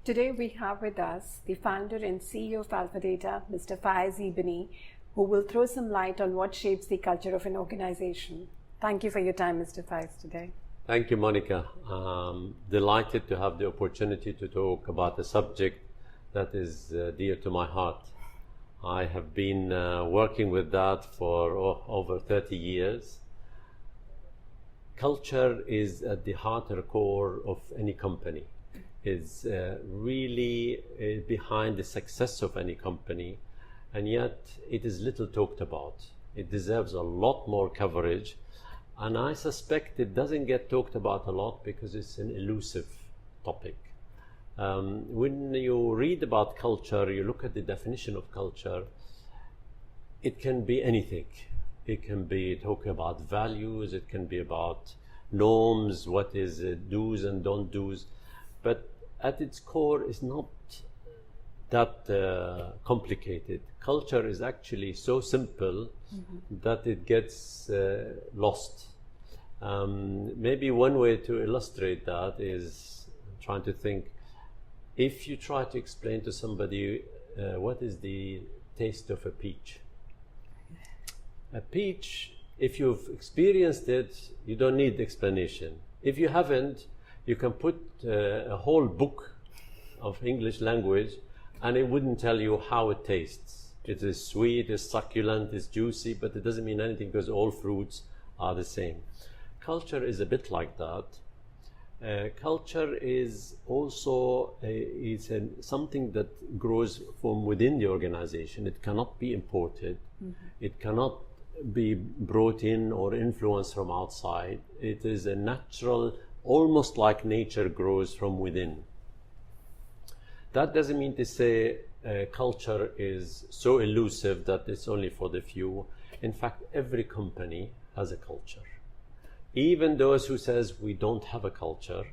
Today we have with us the founder and CEO of alpha.ae, Mr. Fayez Ibbini, who will throw some light on what shapes the culture of an organization. Thank you for your time, Mr. Fayez, today. Thank you, Monica. Delighted to have the opportunity to talk about a subject that is dear to my heart. I have been working with that for over 30 years. Culture is at the heart and core of any company. It's really behind the success of any company, and yet it is little talked about. It deserves a lot more coverage, and I suspect it doesn't get talked about a lot because it's an elusive topic. When you read about culture, you look at the definition of culture, it can be anything. It can be talking about values, it can be about norms, what is do's and don't do's, but at its core is not that complicated. Culture is actually so simple that it gets lost. Maybe one way to illustrate that is trying to think, if you try to explain to somebody what is the taste of a peach. A peach, if you've experienced it, you don't need explanation. If you haven't, you can put a whole book of English language and it wouldn't tell you how it tastes. It is sweet, it's succulent, it's juicy, but it doesn't mean anything because all fruits are the same. Culture is a bit like that. Culture is also something that grows from within the organization. It cannot be imported. It cannot be brought in or influenced from outside. It is a natural, almost like nature grows from within. That doesn't mean to say culture is so elusive that it's only for the few. In fact, every company has a culture. Even those who says we don't have a culture,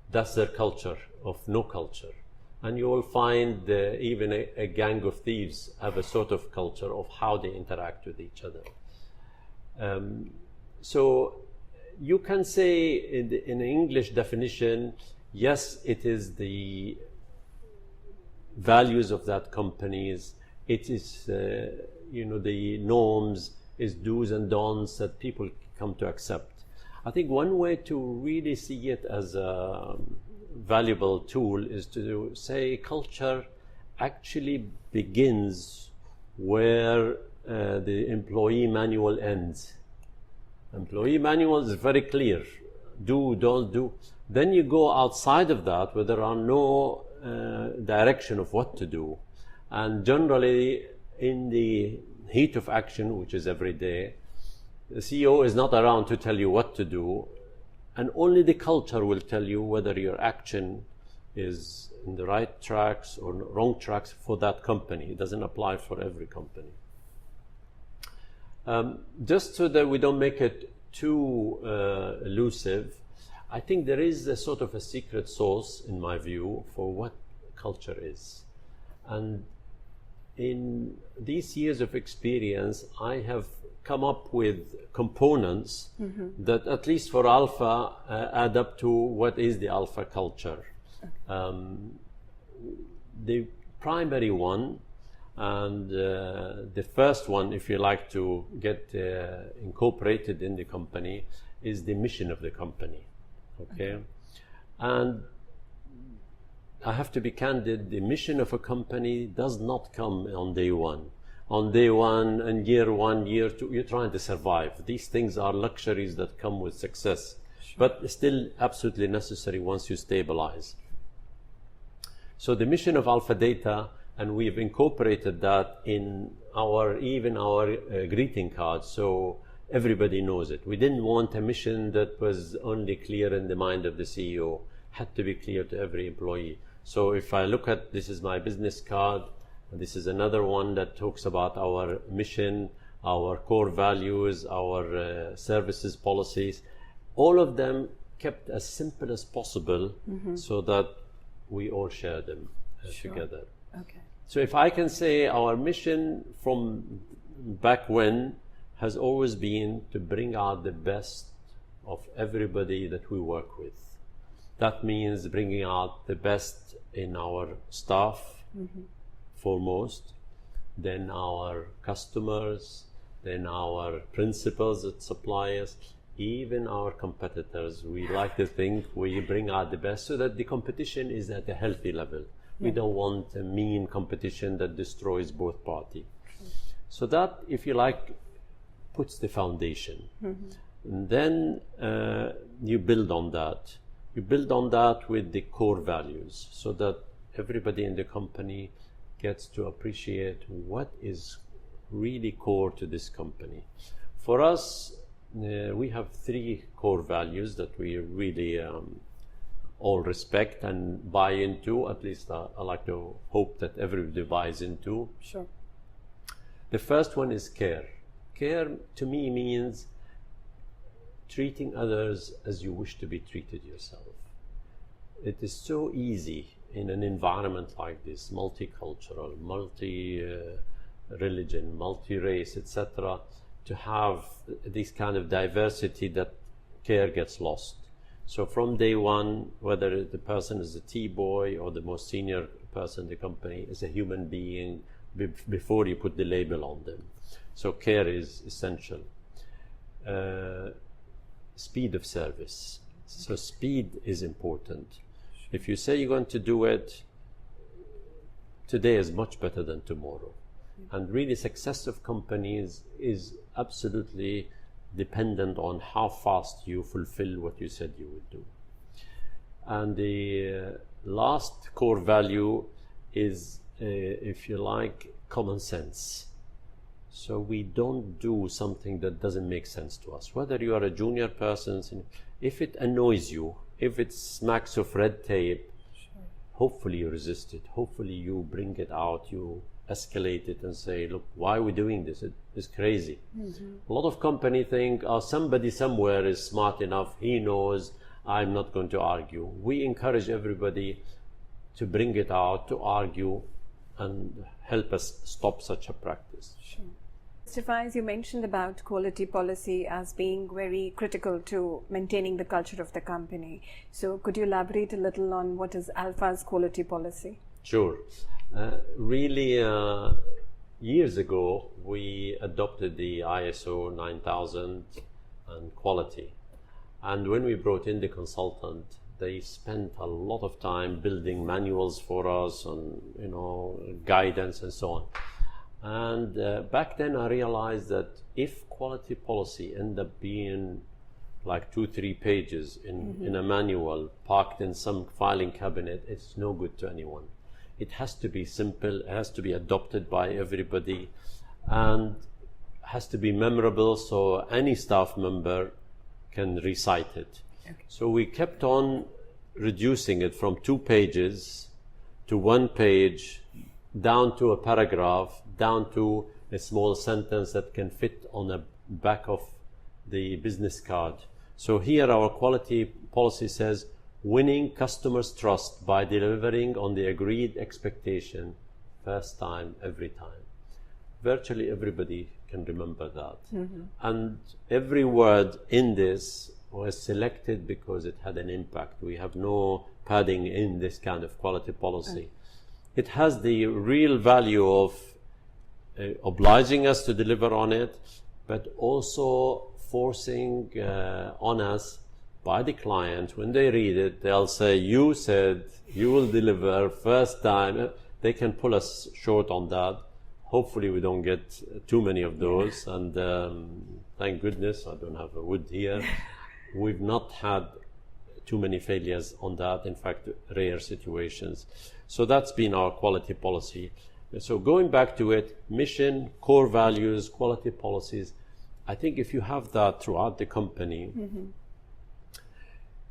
that's their culture of no culture. And you will find even a gang of thieves have a sort of culture of how they interact with each other. So you can say in English definition, yes, it is the values of that companies, it is the norms, is do's and don'ts that people come to accept. I think one way to really see it as a valuable tool is to say culture actually begins where the employee manual ends. Employee manual is very clear, do, don't do. Then you go outside of that where there are no direction of what to do. And generally in the heat of action, which is every day, the CEO is not around to tell you what to do, and only the culture will tell you whether your action is in the right tracks or wrong tracks for that company. It doesn't apply for every company. Just so that we don't make it too elusive, I think there is a sort of a secret sauce, in my view, for what culture is. And in these years of experience, I have come up with components that, at least for Alpha, add up to what is the Alpha culture. The primary one, and the first one, if you like to get incorporated in the company, is the mission of the company. Okay? And I have to be candid, the mission of a company does not come on day one. On day one and year one, year two, you're trying to survive. These things are luxuries that come with success, but still absolutely necessary once you stabilize. So the mission of alpha.ae, and we've incorporated that in our greeting cards, so everybody knows it. We didn't want a mission that was only clear in the mind of the CEO. Had to be clear to every employee. So if I look at, this is my business card, this is another one that talks about our mission, our core values, our services policies, all of them kept as simple as possible so that we all share them together. Okay. So if I can say our mission from back when has always been to bring out the best of everybody that we work with. That means bringing out the best in our staff, foremost, then our customers, then our principals and suppliers, even our competitors. We like to think we bring out the best so that the competition is at a healthy level. We don't want a mean competition that destroys both parties. So that, if you like, puts the foundation. And then you build on that. You build on that with the core values so that everybody in the company gets to appreciate what is really core to this company. For us, we have 3 core values that we really all respect and buy into. At least I like to hope that everybody buys into. Sure. The first one is care. Care to me means treating others as you wish to be treated yourself. It is so easy in an environment like this, multicultural, multi-religion, multi-race, etc., to have this kind of diversity that care gets lost. So from day one, whether the person is a T-boy or the most senior person in the company, is a human being before you put the label on them. So care is essential. Speed of service. So speed is important. If you say you're going to do it, today is much better than tomorrow. And really success of companies is absolutely dependent on how fast you fulfill what you said you would do. And the last core value is, if you like, common sense. So we don't do something that doesn't make sense to us. Whether you are a junior person, if it annoys you, if it smacks of red tape, hopefully you resist it. Hopefully you bring it out, you escalate it and say, look, why are we doing this? It's crazy. A lot of companies think, oh, somebody somewhere is smart enough, he knows, I'm not going to argue. We encourage everybody to bring it out, to argue, and help us stop such a practice. Sure. Mr. Fayez, you mentioned about quality policy as being very critical to maintaining the culture of the company. So could you elaborate a little on what is Alpha's quality policy? Sure. Really, years ago, we adopted the ISO 9000 and quality. And when we brought in the consultant, they spent a lot of time building manuals for us and, guidance and so on. And back then I realized that if quality policy ended up being like 2-3 pages in a manual parked in some filing cabinet, it's no good to anyone. It has to be simple, it has to be adopted by everybody, and has to be memorable so any staff member can recite it. Okay. So we kept on reducing it from 2 pages to 1 page, down to a paragraph, down to a small sentence that can fit on the back of the business card. So here our quality policy says, winning customers' trust by delivering on the agreed expectation, first time, every time. Virtually everybody can remember that. And every word in this was selected because it had an impact. We have no padding in this kind of quality policy. It has the real value of obliging us to deliver on it, but also forcing on us by the client. When they read it, they'll say, you said you will deliver first time. They can pull us short on that. Hopefully we don't get too many of those. And thank goodness I don't have a wood here. We've not had too many failures on that. In fact, rare situations. So that's been our quality policy. So going back to it, mission, core values, quality policies, I think if you have that throughout the company,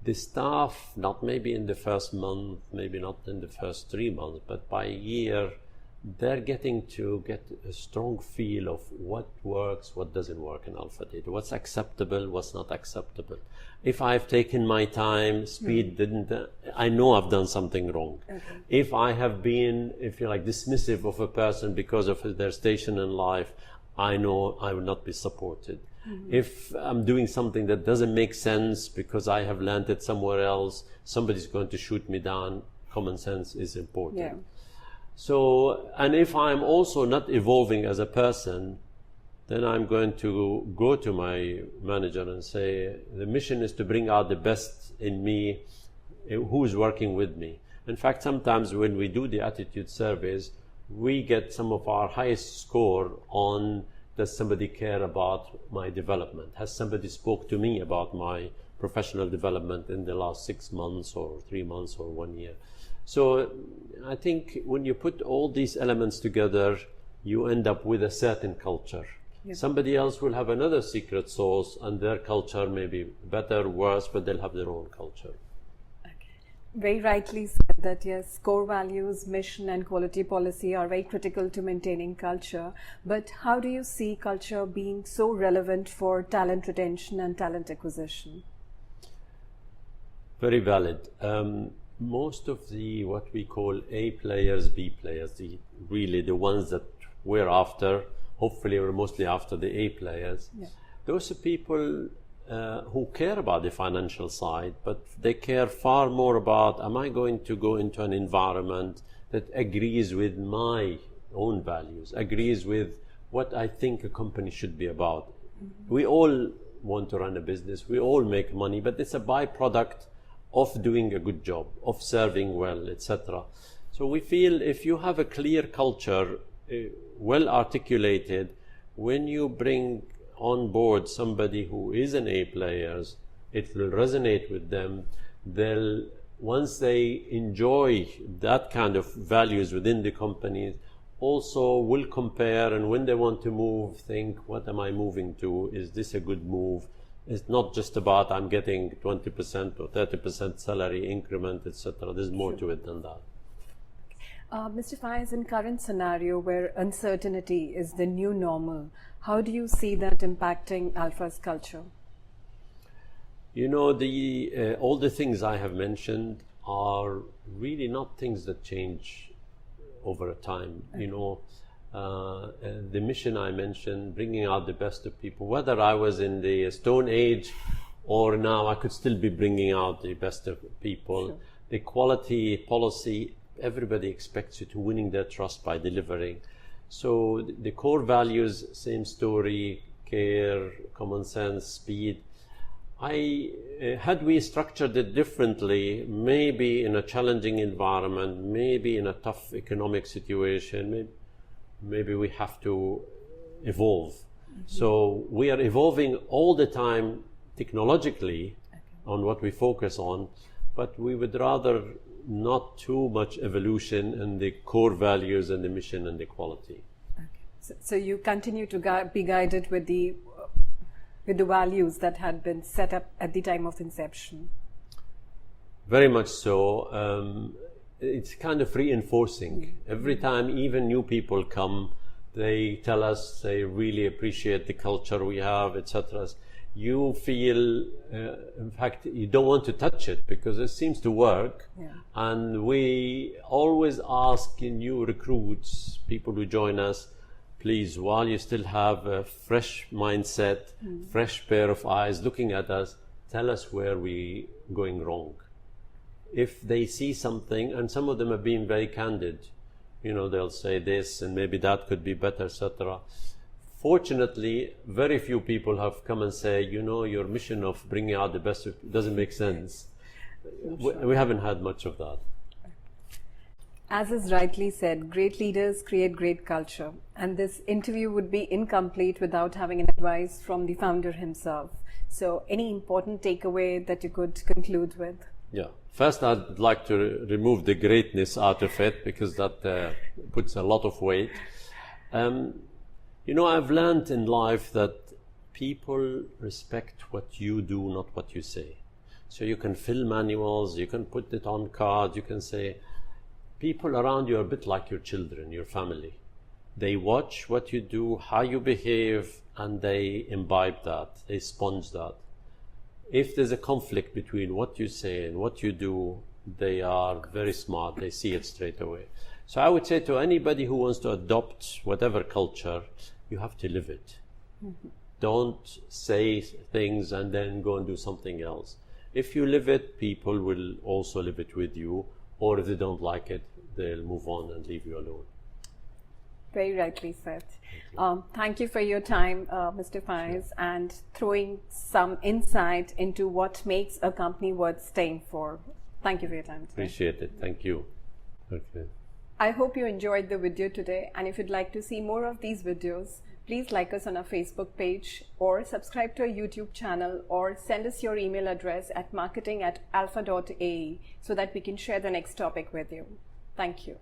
the staff, not maybe in the first month, maybe not in the first 3 months, but by a year, they're getting to get a strong feel of what works, what doesn't work in Alpha Data, what's acceptable, what's not acceptable. If I've taken my time, speed didn't, I know I've done something wrong. Okay. If I have been, if you like, dismissive of a person because of their station in life, I know I will not be supported. If I'm doing something that doesn't make sense because I have landed somewhere else, somebody's going to shoot me down. Common sense is important. Yeah. So, and if I'm also not evolving as a person, then I'm going to go to my manager and say, the mission is to bring out the best in me, who's working with me. In fact, sometimes when we do the attitude surveys, we get some of our highest score on, does somebody care about my development? Has somebody spoke to me about my professional development in the last 6 months or 3 months or 1 year? So I think when you put all these elements together, you end up with a certain culture. Yep. Somebody else will have another secret sauce, and their culture may be better, worse, but they'll have their own culture. Very rightly said that yes, core values, mission and quality policy are very critical to maintaining culture. But how do you see culture being so relevant for talent retention and talent acquisition? Very valid. Most of the what we call A players, B players, really the ones that we're after, hopefully we're mostly after the A players. Yeah. Those are people who care about the financial side, but they care far more about, am I going to go into an environment that agrees with my own values, agrees with what I think a company should be about. We all want to run a business, we all make money, but it's a byproduct of doing a good job, of serving well, etc. So we feel if you have a clear culture, well articulated, when you bring on board somebody who is an A players, it will resonate with them. They'll, once they enjoy that kind of values within the companies, also will compare, and when they want to move, think, what am I moving to? Is this a good move? It's not just about I'm getting 20% or 30% salary increment, etc. There's more to it than that. Mr. Fayez, in current scenario where uncertainty is the new normal, how do you see that impacting Alpha's culture? You know, all the things I have mentioned are really not things that change over a time. Okay. You know, the mission I mentioned, bringing out the best of people, whether I was in the Stone Age or now, I could still be bringing out the best of people. Sure. The quality policy, everybody expects you to winning their trust by delivering. So the core values, same story, care, common sense, speed. Had we structured it differently, maybe in a challenging environment, maybe in a tough economic situation, maybe we have to evolve. Mm-hmm. So we are evolving all the time technologically on what we focus on, but we would rather not too much evolution in the core values and the mission and the quality. Okay. So you continue to be guided with the values that had been set up at the time of inception? Very much so. It's kind of reinforcing. Mm-hmm. Every time even new people come, they tell us they really appreciate the culture we have, etc. You feel, in fact, you don't want to touch it because it seems to work. Yeah. And we always ask new recruits, people who join us, please, while you still have a fresh mindset, fresh pair of eyes looking at us, tell us where we're going wrong. If they see something, and some of them have been very candid, you know, they'll say this and maybe that could be better, etc. Fortunately, very few people have come and say, you know, your mission of bringing out the best doesn't make sense. We haven't had much of that. As is rightly said, great leaders create great culture. And this interview would be incomplete without having an advice from the founder himself. So any important takeaway that you could conclude with? Yeah. First, I'd like to remove the greatness out of it because that puts a lot of weight. You know, I've learned in life that people respect what you do, not what you say. So you can fill manuals, you can put it on cards, you can say, people around you are a bit like your children, your family. They watch what you do, how you behave, and they imbibe that, they sponge that. If there's a conflict between what you say and what you do, they are very smart, they see it straight away. So I would say to anybody who wants to adopt whatever culture, you have to live it. Mm-hmm. Don't say things and then go and do something else. If you live it, people will also live it with you, or if they don't like it, they'll move on and leave you alone. Very rightly said. Thank you for your time, Mr. Fayez, and throwing some insight into what makes a company worth staying for. Thank you for your time today. Appreciate it. Thank you. Okay. I hope you enjoyed the video today, and if you'd like to see more of these videos, please like us on our Facebook page or subscribe to our YouTube channel or send us your email address at marketing@alpha.ae so that we can share the next topic with you. Thank you.